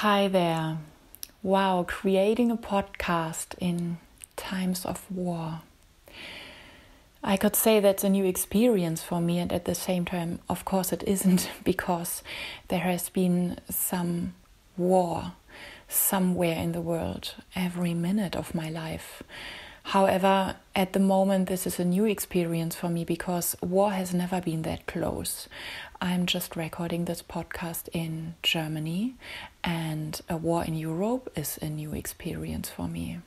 Hi there. Wow, creating a podcast in times of war. I could say that's a new experience for me, and at the same time, of course, it isn't, because there has been some war somewhere in the world every minute of my life. However, at the moment, this is a new experience for me because war has never been that close. I'm just recording this podcast in Germany, and a war in Europe is a new experience for me.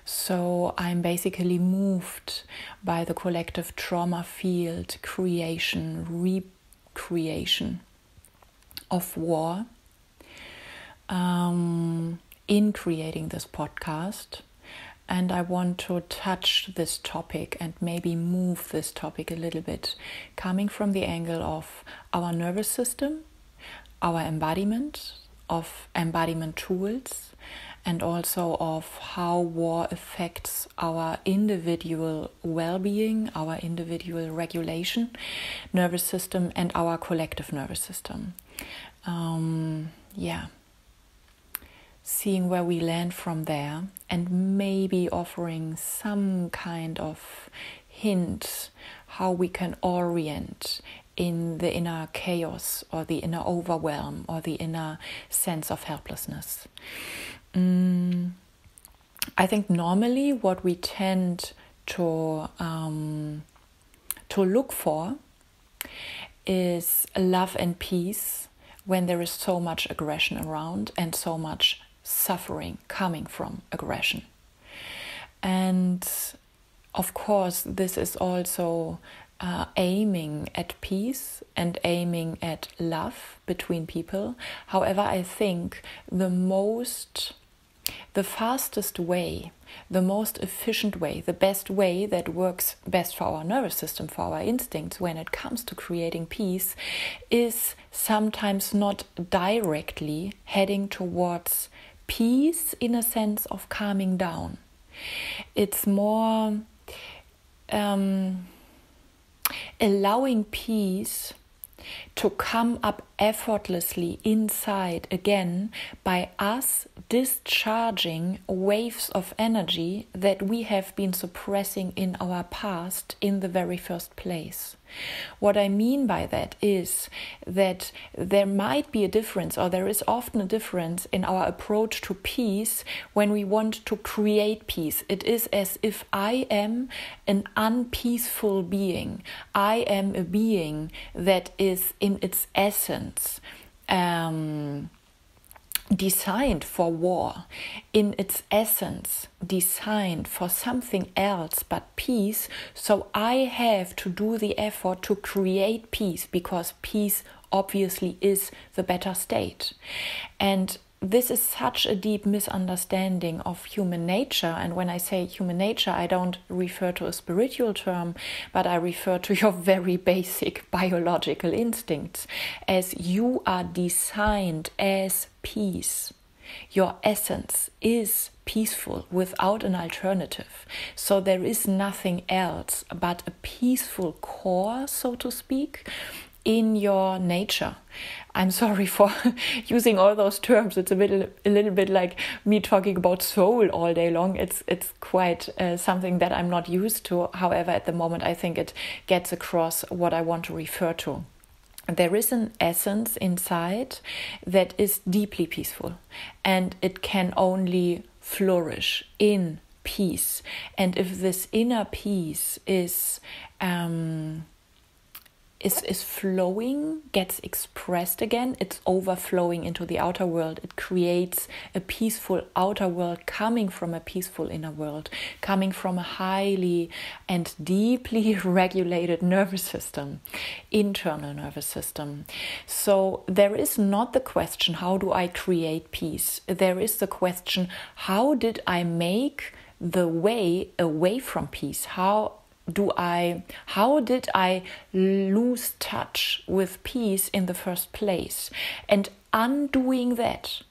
So I'm basically moved by the collective trauma field creation, recreation of war in creating this podcast. And I want to touch this topic and maybe move this topic a little bit, coming from the angle of our nervous system, our embodiment, of embodiment tools, and also of how war affects our individual well-being, our individual regulation, nervous system, and our collective nervous system. Seeing where we land from there, and maybe offering some kind of hint how we can orient in the inner chaos or the inner overwhelm or the inner sense of helplessness. I think normally what we tend to look for is love and peace when there is so much aggression around and so much suffering coming from aggression. And of course, this is also aiming at peace and aiming at love between people. However, I think the fastest way, the most efficient way, the best way that works best for our nervous system, for our instincts when it comes to creating peace, is sometimes not directly heading towards peace in a sense of calming down. It's more allowing peace to come up effortlessly inside again by us discharging waves of energy that we have been suppressing in our past in the very first place. What I mean by that is that there might be a difference, or there is often a difference in our approach to peace when we want to create peace. It is as if I am an unpeaceful being. I am a being that is in its essence designed for war, in its essence designed for something else but peace. So I have to do the effort to create peace, because peace obviously is the better state. And this is such a deep misunderstanding of human nature. And when I say human nature, I don't refer to a spiritual term, but I refer to your very basic biological instincts, as you are designed as peace. Your essence is peaceful without an alternative. So there is nothing else but a peaceful core, so to speak, in your nature. I'm sorry for using all those terms. It's a little bit like me talking about soul all day long. It's quite something that I'm not used to. However, at the moment, I think it gets across what I want to refer to. There is an essence inside that is deeply peaceful, and it can only flourish in peace. And if this inner peace is flowing, gets expressed again, it's overflowing into the outer world. It creates a peaceful outer world coming from a peaceful inner world, coming from a highly and deeply regulated nervous system, internal nervous system. So there is not the question, how do I create peace? There is the question, how did I make the way away from peace? How did I lose touch with peace in the first place? And undoing that,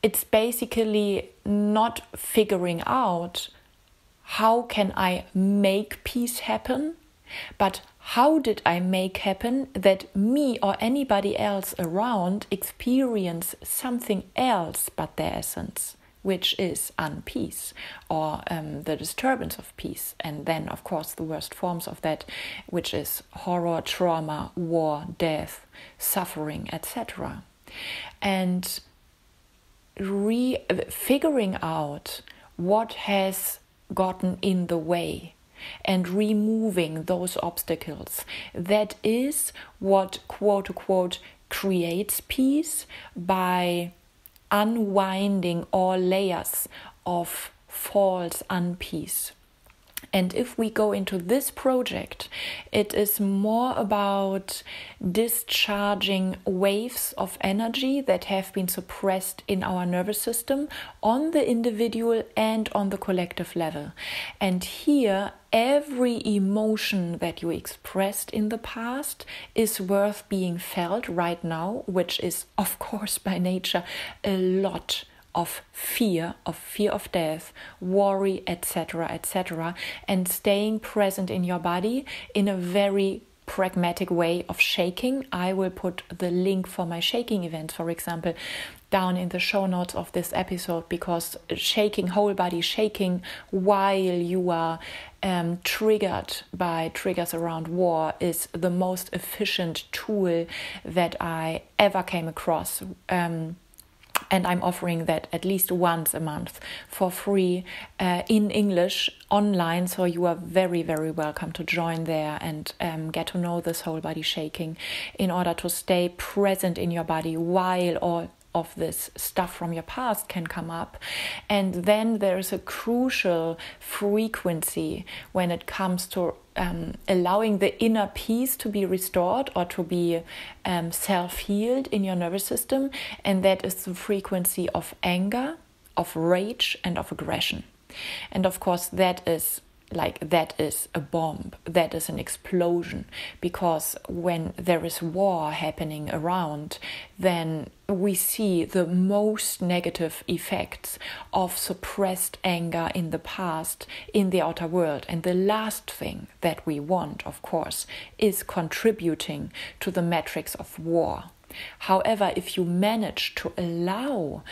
it's basically not figuring out how can I make peace happen, But how did I make happen that me or anybody else around experience something else but their essence, which is unpeace or the disturbance of peace? And then, of course, the worst forms of that, which is horror, trauma, war, death, suffering, etc. And figuring out what has gotten in the way and removing those obstacles. That is what, quote unquote, creates peace, by unwinding all layers of false unpeace. And if we go into this project, it is more about discharging waves of energy that have been suppressed in our nervous system on the individual and on the collective level. And here, every emotion that you expressed in the past is worth being felt right now, which is, of course, by nature, a lot of fear of death, worry, etc., etc., and staying present in your body in a very pragmatic way of shaking. I will put the link for my shaking events, for example, down in the show notes of this episode, because shaking, whole body shaking while you are triggered by triggers around war is the most efficient tool that I ever came across. And I'm offering that at least once a month for free in English online. So you are very, very welcome to join there and get to know this whole body shaking in order to stay present in your body while all of this stuff from your past can come up. And then there is a crucial frequency when it comes to allowing the inner peace to be restored or to be self-healed in your nervous system. And that is the frequency of anger, of rage, and of aggression. And of course, that is a bomb, that is an explosion, because when there is war happening around, then we see the most negative effects of suppressed anger in the past in the outer world. And the last thing that we want, of course, is contributing to the metrics of war. However, if you manage to allow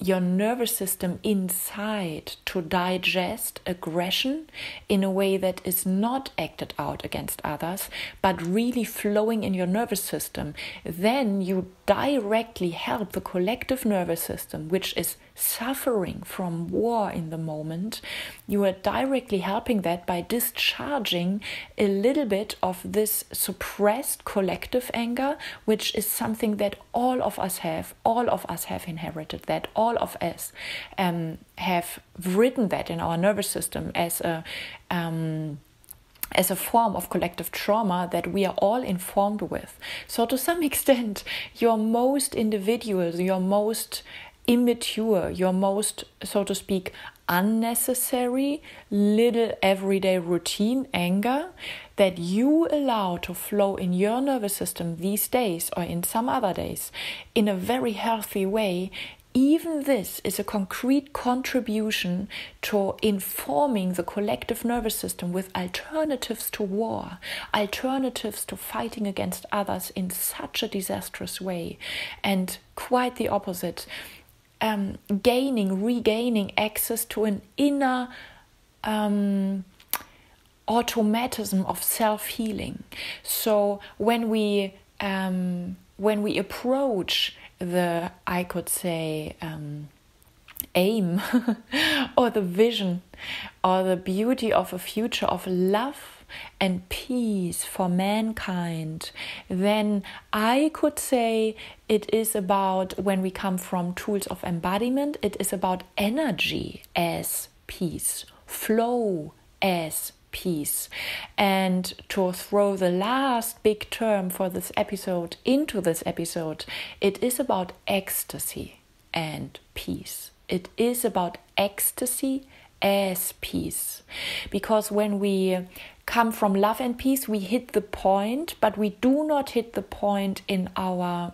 your nervous system inside to digest aggression in a way that is not acted out against others, but really flowing in your nervous system, then you directly help the collective nervous system, which is suffering from war in the moment. You are directly helping that by discharging a little bit of this suppressed collective anger, which is something that all of us have inherited that, all of us have written that in our nervous system as a form of collective trauma that we are all informed with. So to some extent, your most individual, your most immature, your most, so to speak, unnecessary little everyday routine anger that you allow to flow in your nervous system these days or in some other days in a very healthy way, even this is a concrete contribution to informing the collective nervous system with alternatives to war, alternatives to fighting against others in such a disastrous way, and quite the opposite, regaining access to an inner automatism of self-healing. So when we approach the, I could say, aim or the vision or the beauty of a future of love and peace for mankind, then I could say it is about, when we come from tools of embodiment, it is about energy as peace, flow as peace. And to throw the last big term for this episode into this episode, it is about ecstasy and peace. It is about ecstasy as peace. Because when we come from love and peace, we hit the point, but we do not hit the point in our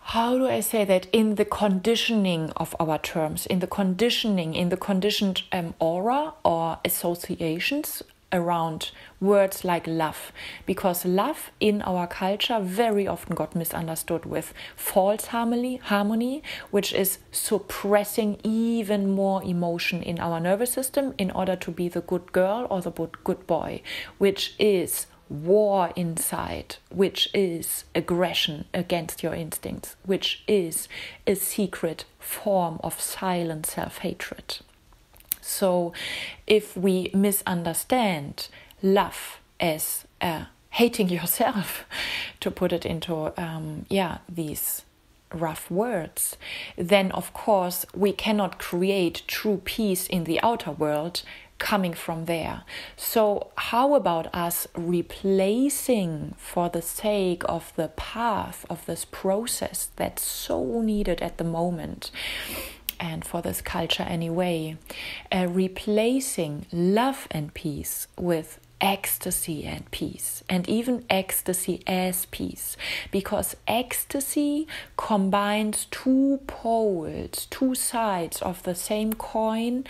how do I say that, in the conditioning of our terms, in the conditioned aura or associations around words like love, because love in our culture very often got misunderstood with false harmony, which is suppressing even more emotion in our nervous system in order to be the good girl or the good boy, which is war inside, which is aggression against your instincts, which is a secret form of silent self-hatred. So if we misunderstand love as hating yourself, to put it into these rough words, then of course we cannot create true peace in the outer world coming from there. So how about us replacing, for the sake of the path of this process that's so needed at the moment, and for this culture anyway, replacing love and peace with ecstasy and peace, and even ecstasy as peace, because ecstasy combines two poles, two sides of the same coin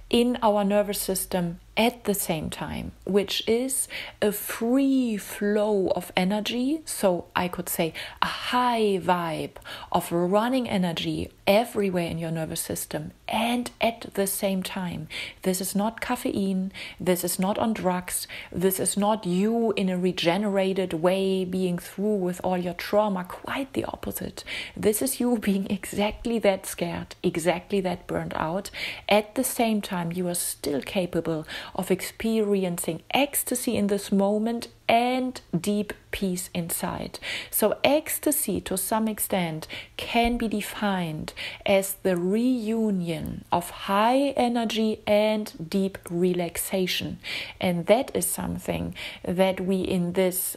in our nervous system at the same time, which is a free flow of energy. So I could say a high vibe of running energy everywhere in your nervous system, and at the same time, this is not caffeine, this is not on drugs, this is not you in a regenerated way being through with all your trauma, quite the opposite. This is you being exactly that scared, exactly that burned out. At the same time, you are still capable of experiencing ecstasy in this moment and deep peace inside. So ecstasy, to some extent, can be defined as the reunion of high energy and deep relaxation. And that is something that we in this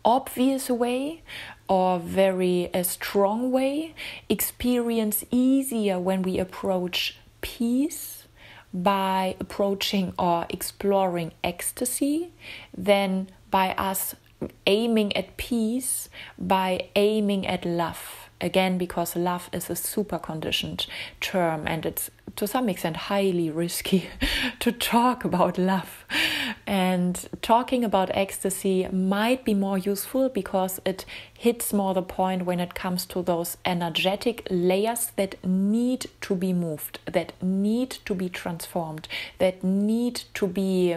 obvious way, or very strong way, experience easier when we approach peace by approaching or exploring ecstasy than by us aiming at peace by aiming at love. Again, because love is a super conditioned term, and it's to some extent highly risky to talk about love. And talking about ecstasy might be more useful because it hits more the point when it comes to those energetic layers that need to be moved, that need to be transformed, that need to be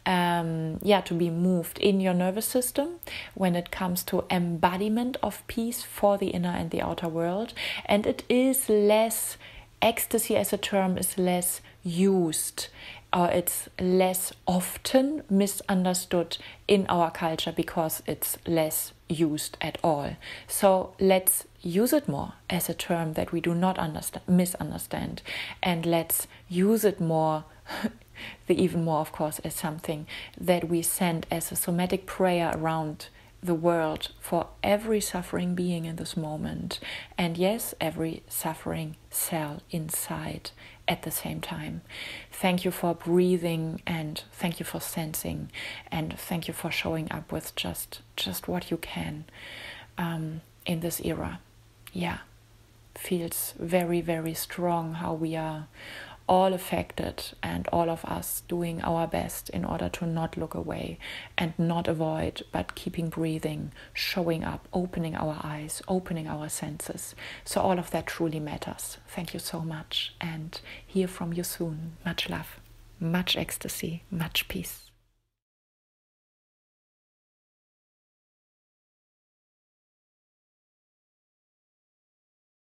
moved in your nervous system when it comes to embodiment of peace for the inner and the outer world. And it is less, ecstasy as a term is less used, or it's less often misunderstood in our culture because it's less used at all. So let's use it more as a term that we do not misunderstand, and let's use it more even more, of course, as something that we send as a somatic prayer around the world for every suffering being in this moment. And yes, every suffering cell inside at the same time. Thank you for breathing, and thank you for sensing, and thank you for showing up with just what you can in this era. Yeah, feels very, very strong how we are all affected, and all of us doing our best in order to not look away and not avoid, but keeping breathing, showing up, opening our eyes, opening our senses. So all of that truly matters. Thank you so much, and hear from you soon. Much love, much ecstasy, much peace.